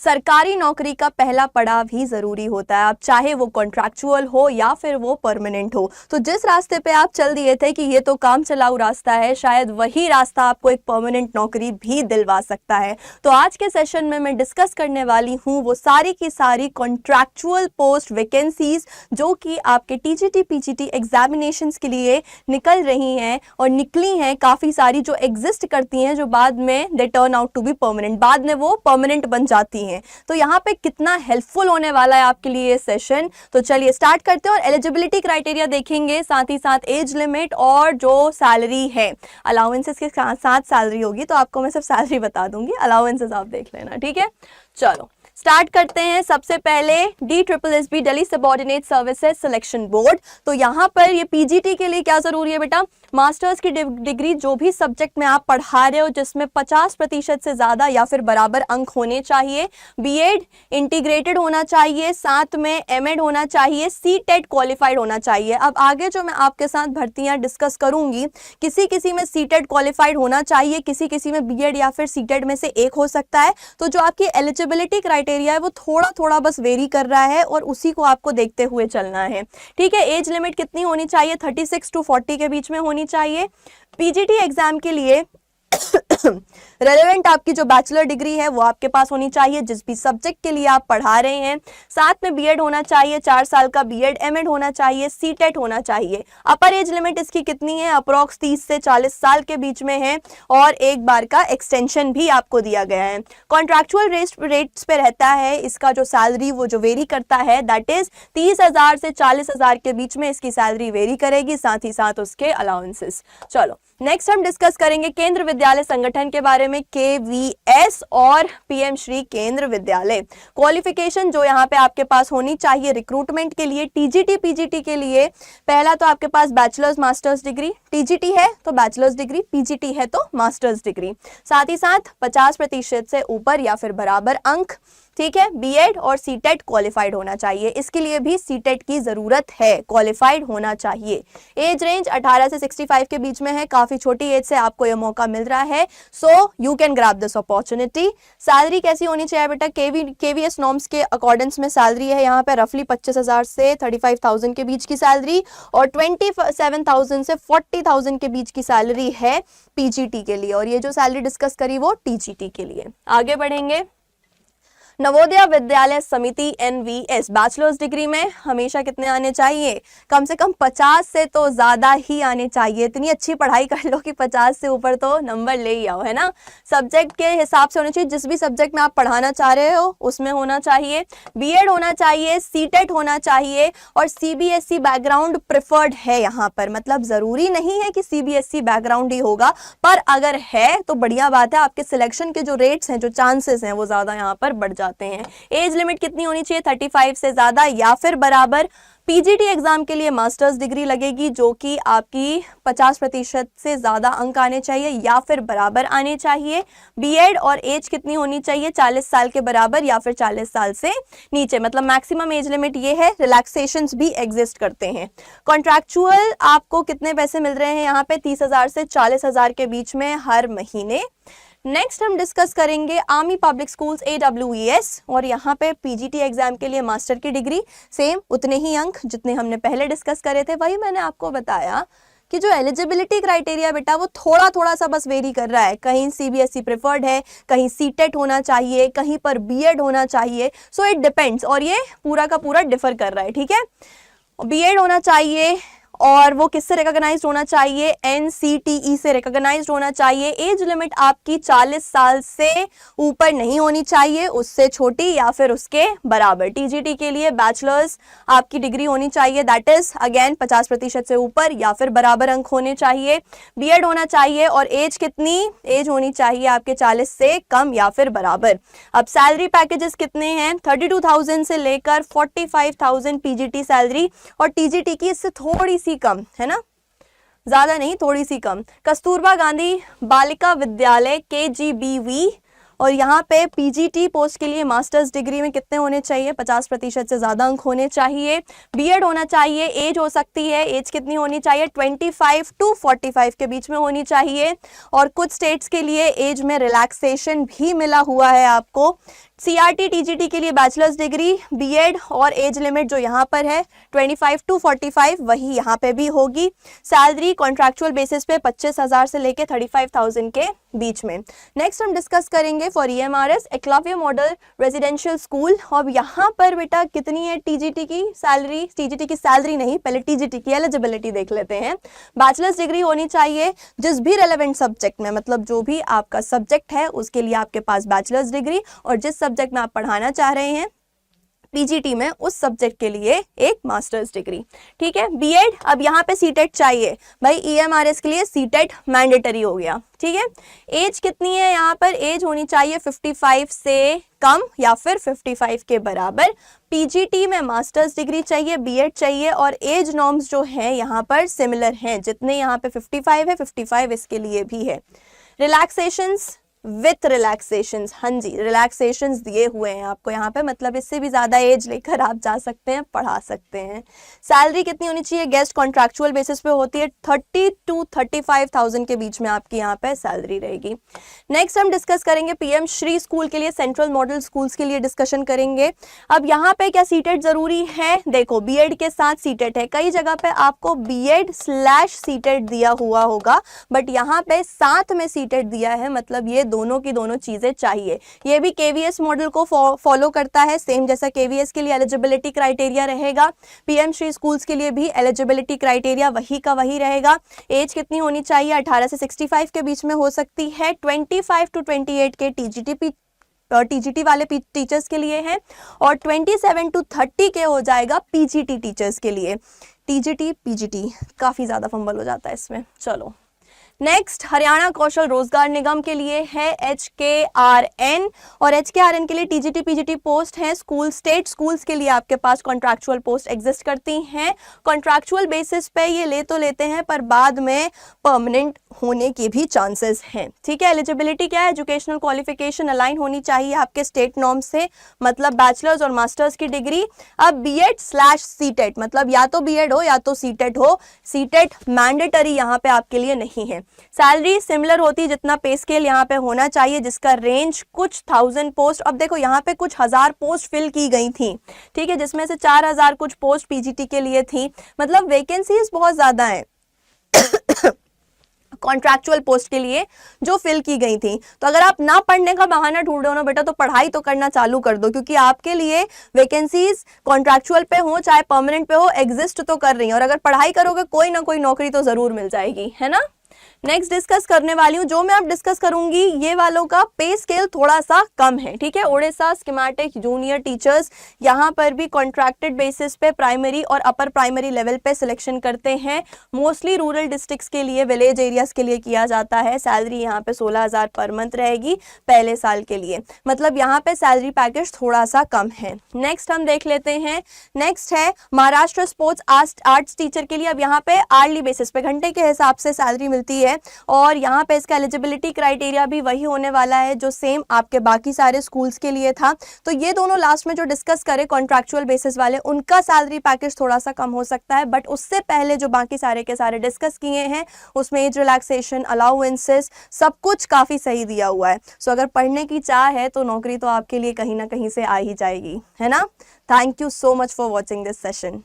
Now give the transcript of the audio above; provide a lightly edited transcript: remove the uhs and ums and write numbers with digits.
सरकारी नौकरी का पहला पड़ाव ही जरूरी होता है, अब चाहे वो कॉन्ट्रैक्चुअल हो या फिर वो परमानेंट हो। तो जिस रास्ते पे आप चल दिए थे कि ये तो काम चलाऊ रास्ता है, शायद वही रास्ता आपको एक परमानेंट नौकरी भी दिलवा सकता है। तो आज के सेशन में मैं डिस्कस करने वाली हूँ वो सारी की सारी कॉन्ट्रैक्चुअल पोस्ट वैकेंसीज जो कि आपके टीजीटी पीजीटी एग्जामिनेशंस के लिए निकल रही हैं और निकली हैं काफ़ी सारी, जो एग्जिस्ट करती हैं, जो बाद में they turn out to be permanent, बाद में वो परमानेंट बन जाती हैं। तो यहाँ पे कितना हेल्पफुल होने वाला है आपके लिए ये सेशन। तो चलिए स्टार्ट करते हैं और एलिजिबिलिटी क्राइटेरिया देखेंगे, साथ ही साथ एज लिमिट और जो सैलरी है, अलाउंसेस के साथ साथ सैलरी होगी, तो आपको मैं सिर्फ सैलरी बता दूंगी, अलाउंसेस आप देख लेना, ठीक है। चलो स्टार्ट करते हैं। सबसे पहले DSSB Delhi subordinate services selection board. तो यहाँ पर ये पीजीटी के लिए क्या जरूरी है बेटा, मास्टर्स की डिग्री जो भी सब्जेक्ट में आप पढ़ा रहे हो जिसमें 50% से ज्यादा या फिर बराबर अंक होने चाहिए, बीएड इंटीग्रेटेड होना चाहिए, साथ में एमएड होना चाहिए, सीटेट क्वालिफाइड होना चाहिए। अब आगे जो मैं आपके साथ भर्तियां डिस्कस करूंगी, किसी किसी में सीटेट क्वालिफाइड होना चाहिए, किसी किसी में बीएड या फिर सीटेट में से एक हो सकता है। तो जो आपकी एलिजिबिलिटी क्राइटेरिया है वो थोड़ा थोड़ा बस वेरी कर रहा है और उसी को आपको देखते हुए चलना है, ठीक है। एज लिमिट कितनी होनी चाहिए, 36 to 40 के बीच में होनी चाहिए। पीजीटी एग्जाम के लिए रेलेवेंट आपकी जो बैचलर डिग्री है वो आपके पास होनी चाहिए जिस भी सब्जेक्ट के लिए आप पढ़ा रहे हैं, साथ में बीएड होना चाहिए, 4 साल का बीएड, एमएड होना चाहिए, सीटेट होना चाहिए। अपर एज लिमिट इसकी कितनी है, अप्रोक्स 30 से 40 साल के बीच में है और एक बार का एक्सटेंशन भी आपको दिया गया है। कॉन्ट्रैक्चुअल रेट्स पे रहता है, इसका जो सैलरी वो जो वेरी करता है दैट इज 30,000 से 40,000 के बीच में इसकी सैलरी वेरी करेगी, साथ ही साथ उसके अलाउंसेस। चलो नेक्स्ट हम डिस्कस करेंगे केंद्र विद्यालय संगठन के बारे में, KVS और PM श्री केंद्र विद्यालय। क्वालिफिकेशन जो यहाँ पे आपके पास होनी चाहिए रिक्रूटमेंट के लिए, टीजीटी पीजीटी के लिए, पहला तो आपके पास बैचलर्स मास्टर्स डिग्री, टीजीटी है तो बैचलर्स डिग्री, पीजीटी है तो मास्टर्स डिग्री, साथ ही साथ 50% से ऊपर या फिर बराबर अंक, ठीक है। बीएड और सीटेट क्वालिफाइड होना चाहिए, इसके लिए भी सीटेट की जरूरत है, क्वालिफाइड होना चाहिए। एज रेंज 18 से 65 के बीच में है, काफी छोटी एज से आपको यह मौका मिल रहा है, so you can grab this opportunity. Salary कैसी होनी चाहिए बेटा, KVS नॉर्म्स के अकॉर्डिंग्स में सैलरी है यहाँ पे रफली 25,000 से 35,000 के बीच की सैलरी और 27,000 से 40,000 के बीच की सैलरी है पीजीटी के लिए, और ये जो सैलरी डिस्कस करी वो टीजीटी के लिए। आगे बढ़ेंगे। नवोदय विद्यालय समिति NVS, बैचलर्स डिग्री में हमेशा कितने आने चाहिए, कम से कम 50 से तो ज्यादा ही आने चाहिए। इतनी अच्छी पढ़ाई कर लो कि 50 से ऊपर तो नंबर ले ही आओ, है ना। सब्जेक्ट के हिसाब से होने चाहिए, जिस भी सब्जेक्ट में आप पढ़ाना चाह रहे हो उसमें होना चाहिए, बीएड होना चाहिए, सीटेट होना चाहिए और CBSE बैकग्राउंड प्रिफर्ड है यहाँ पर, मतलब जरूरी नहीं है कि CBSE बैकग्राउंड ही होगा, पर अगर है तो बढ़िया बात है, आपके सिलेक्शन के जो रेट्स हैं, जो चांसेस हैं वो ज्यादा यहाँ पर बढ़ जाते हैं। एज लिमिट कितनी होनी चाहिए, 35 से ज्यादा या फिर बराबर। पीजीटी एग्जाम के लिए मास्टर्स डिग्री लगेगी जो कि आपकी 50% से ज्यादा अंक आने चाहिए या फिर बराबर आने चाहिए। बीएड और एज कितनी होनी चाहिए, 40 साल के बराबर या फिर 40 साल से नीचे, मतलब मैक्सिमम एज लिमिट ये है। रिलैक्सेशंस भी एग्जिस्ट करते हैं। कॉन्ट्रैक्चुअल आपको कितने पैसे मिल रहे हैं यहाँ पे, 30,000 से 40,000 के बीच में हर महीने। नेक्स्ट हम डिस्कस करेंगे आर्मी पब्लिक स्कूल्स AWES, और यहाँ पे पीजीटी एग्जाम के लिए मास्टर की डिग्री, सेम उतने ही अंक जितने हमने पहले डिस्कस करे थे। वही मैंने आपको बताया कि जो एलिजिबिलिटी क्राइटेरिया बेटा वो थोड़ा थोड़ा सा बस वेरी कर रहा है, कहीं CBSE प्रिफर्ड है, कहीं सीटेट होना चाहिए, कहीं पर बीएड होना चाहिए, सो इट डिपेंड्स, और ये पूरा का पूरा डिफर कर रहा है, ठीक है। बीएड होना चाहिए और वो किससे रिकॉग्नाइज्ड होना चाहिए, NCTE से रिकॉग्नाइज्ड होना चाहिए। एज लिमिट आपकी 40 साल से ऊपर नहीं होनी चाहिए, उससे छोटी या फिर उसके बराबर। टीजीटी के लिए बैचलर्स आपकी डिग्री होनी चाहिए, दैट इज अगेन 50% से ऊपर या फिर बराबर अंक होने चाहिए। बीएड होना चाहिए और एज कितनी, एज होनी चाहिए आपके 40 से कम या फिर बराबर। अब सैलरी पैकेजेस कितने हैं, 32,000 से लेकर 45,000 पीजीटी सैलरी, और टीजीटी की इससे थोड़ी सी कम है ना, ज्यादा नहीं, थोड़ी सी कम। कस्तूरबा गांधी बालिका विद्यालय KGBV, और यहाँ पे पीजीटी पोस्ट के लिए मास्टर्स डिग्री में कितने होने चाहिए, 50% से ज्यादा अंक होने चाहिए। बीएड होना चाहिए, एज हो सकती है, एज कितनी होनी चाहिए, 25 to 45 के बीच में होनी चाहिए। और कुछ स्टेट्स के लिए एज में रिलैक्सेशन भी मिला हुआ है आपको, CRT TGT के लिए बैचलर्स डिग्री, बीएड और एज लिमिट जो यहाँ पर है 25 to 45 वही यहाँ पे भी होगी। सैलरी कॉन्ट्रैक्चुअल बेसिस पे 25,000 से लेके 35,000 के बीच में। नेक्स्ट हम डिस्कस करेंगे for EMRS Eklavya model residential school. अब यहाँ पर बेटा कितनी है TGT की सैलरी, TGT की सैलरी नहीं, पहले TGT की एलिजिबिलिटी देख लेते हैं। बैचलर्स डिग्री होनी चाहिए जिस भी रेलेवेंट सब्जेक्ट में, मतलब जो भी आपका सब्जेक्ट है उसके लिए आपके पास बैचलर्स डिग्री, और जिस सब्जेक्ट में आप पढ़ाना चाह रहे हैं TGT में उस सब्जेक्ट के लिए एक मास्टर्स डिग्री। ठीक है, बीएड, अब यहाँ पे सीटेट चाहिए भाई, EMRS के लिए सीटेट मैंडेटरी हो गया। ठीक है, एज कितनी है यहाँ पर, एज होनी चाहिए 55 से कम या फिर 55 के बराबर। PGT में मास्टर्स डिग्री चाहिए, बीएड चाहिए, और एज नॉर्म्स जो है यहाँ पर सिमिलर हैं, जितने यहाँ पे 55 है 55 इसके लिए भी है। रिलैक्सेशंस विथ रिलैक्सेशंस, हाँ जी रिलैक्सेशंस दिए हुए हैं आपको यहाँ पे, मतलब इससे भी ज़्यादा एज लेकर आप जा सकते हैं, पढ़ा सकते हैं। सैलरी कितनी होनी चाहिए, गेस्ट कॉन्ट्रैक्चुअल बेसिस पे होती है, 30 to 35,000 के बीच में आपकी यहाँ पे सैलरी रहेगी। नेक्स्ट हम डिस्कस करेंगे PM श्री स्कूल के लिए, सेंट्रल मॉडल स्कूल्स के लिए डिस्कशन करेंगे। अब यहाँ पे क्या सीटेट ज़रूरी है, देखो बीएड के साथ सीटेट है, कई जगह पे आपको BEd/सीटेट दिया हुआ होगा, बट यहाँ पे साथ में सीटेट दिया है, मतलब ये दोनों की दोनों चीजें चाहिए। ये भी KVS मॉडल को फॉलो करता है, सेम जैसा KVS के लिए एलिजिबिलिटी क्राइटेरिया रहेगा, PM श्री स्कूल्स के लिए भी एलिजिबिलिटी क्राइटेरिया वही का वही रहेगा। एज कितनी होनी चाहिए, 18 से 65 के बीच में हो सकती है। 25 to 28 के TGT वाले टीचर्स के लिए है, और 27 to 30 के हो जाएगा PGT टीचर्स के लिए। TGT PGT काफी ज्यादा फंबल हो जाता है इसमें। चलो नेक्स्ट, हरियाणा कौशल रोजगार निगम के लिए है HKRN, और HKRN के लिए TGT PGT पोस्ट है। स्कूल स्टेट स्कूल्स के लिए आपके पास कॉन्ट्रैक्चुअल पोस्ट एग्जिस्ट करती हैं। कॉन्ट्रैक्चुअल बेसिस पे ये ले तो लेते हैं, पर बाद में परमानेंट होने के भी चांसेस हैं। ठीक है, एलिजिबिलिटी क्या है, एजुकेशनल क्वालिफिकेशन अलाइन होनी चाहिए आपके स्टेट नॉर्म से, मतलब बैचलर्स और मास्टर्स की डिग्री। अब BEd/सीटेट, मतलब या तो BEd हो या तो सीटेट हो, सीटेट मैंडेटरी यहाँ पे आपके लिए नहीं है। सैलरी सिमिलर होती है जितना पे स्केल यहाँ पे होना चाहिए, जिसका रेंज कुछ 1000 पोस्ट, अब देखो यहाँ पे कुछ 1000 पोस्ट फिल की गई थी, ठीक है, जिसमें से 4000 कुछ पोस्ट PGT के लिए थी, मतलब वैकेंसीज बहुत ज्यादा है कॉन्ट्रैक्चुअल पोस्ट के लिए जो फिल की गई थी। तो अगर आप ना पढ़ने का बहाना ढूंढ रहे हो ना बेटा, तो पढ़ाई तो करना चालू कर दो, क्योंकि आपके लिए वैकेंसीज कॉन्ट्रैक्चुअल पे हो चाहे परमानेंट पे हो एग्जिस्ट तो कर रही हैं, और अगर पढ़ाई करोगे कोई ना कोई नौकरी तो जरूर मिल जाएगी, है ना। नेक्स्ट डिस्कस करने वाली हूँ, जो मैं अब डिस्कस करूंगी ये वालों का पे स्केल थोड़ा सा कम है। ठीक है, ओडिशा स्कीमेटिक जूनियर टीचर्स, यहाँ पर भी कॉन्ट्रैक्टेड बेसिस पे प्राइमरी और अपर प्राइमरी लेवल पे सिलेक्शन करते हैं। मोस्टली रूरल डिस्ट्रिक्ट्स के लिए, विलेज एरियाज के लिए किया जाता है। सैलरी यहाँ पे 16,000 पर मंथ रहेगी पहले साल के लिए, मतलब यहाँ पे सैलरी पैकेज थोड़ा सा कम है। नेक्स्ट हम देख लेते हैं, नेक्स्ट है महाराष्ट्र स्पोर्ट्स आर्ट्स टीचर के लिए। अब यहाँ पे आर्ली बेसिस पे घंटे के हिसाब से सैलरी मिलती है, और यहाँ पे इसका एलिजिबिलिटी क्राइटेरिया भी वही होने वाला है जो सेम आपके बाकी सारे स्कूल्स के लिए था। तो ये दोनों लास्ट में जो डिस्कस करें कॉन्ट्रैक्चुअल बेसिस वाले, उनका सैलरी पैकेज थोड़ा सा कम हो सकता है, बट उससे पहले जो बाकी सारे के सारे डिस्कस किए हैं उसमें एज रिलैक्सेशन, अलाउंसेस, सब कुछ काफी सही दिया हुआ है। सो अगर पढ़ने की चाह है तो नौकरी तो आपके लिए कहीं ना कहीं से आ ही जाएगी, है ना। Thank you so much for watching this session.